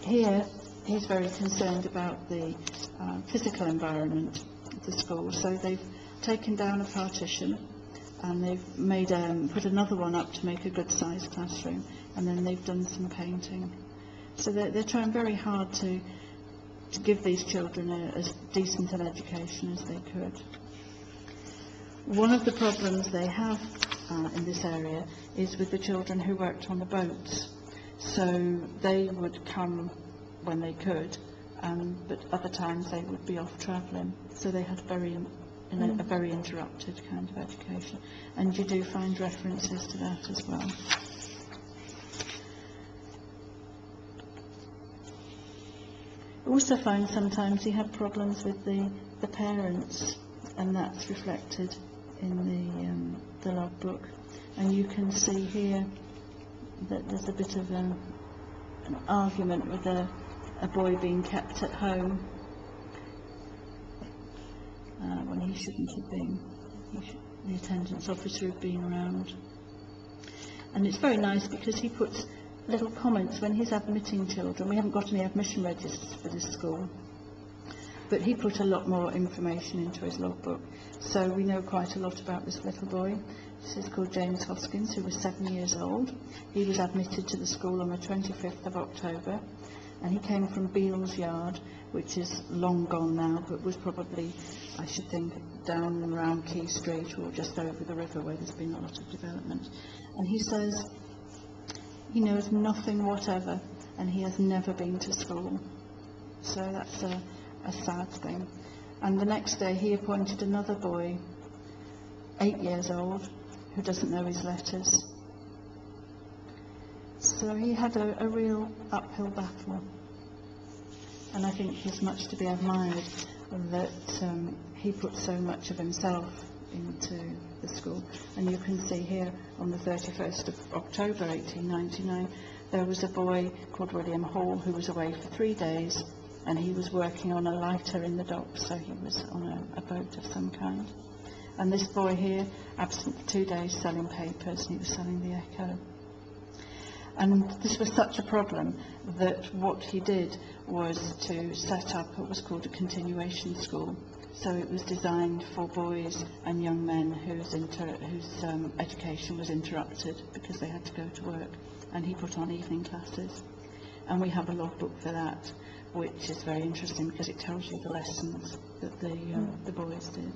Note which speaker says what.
Speaker 1: here he's very concerned about the physical environment of the school, so they've taken down a partition and they've made put another one up to make a good sized classroom, and then they've done some painting. So they're trying very hard to give these children as decent an education as they could. One of the problems they have in this area is with the children who worked on the boats. So they would come when they could, but other times they would be off travelling. So they had a very interrupted kind of education. And you do find references to that as well. Also find sometimes he had problems with the parents, and that's reflected in the logbook. And you can see here that there's a bit of an argument with a boy being kept at home when he shouldn't have been. The attendance officer had been around. And it's very nice because he puts little comments when he's admitting children. We haven't got any admission registers for this school, but he put a lot more information into his logbook, so we know quite a lot about this little boy. This is called James Hoskins, who was 7 years old. He was admitted to the school on the 25th of October, and he came from Beale's Yard, which is long gone now, but was probably, I should think, down and around Key Street or just over the river where there's been a lot of development. And he says he knows nothing whatever, and he has never been to school. So that's a sad thing. And the next day he appointed another boy, 8 years old, who doesn't know his letters. So he had a real uphill battle. And I think it's much to be admired that he put so much of himself into the school. And you can see here on the 31st of October 1899 there was a boy called William Hall who was away for 3 days, and he was working on a lighter in the docks, so he was on a boat of some kind. And this boy here, absent for 2 days, selling papers, and he was selling the Echo. And this was such a problem that what he did was to set up what was called a continuation school. So it was designed for boys and young men whose education was interrupted because they had to go to work, and he put on evening classes. And we have a logbook for that, which is very interesting because it tells you the lessons that the boys did.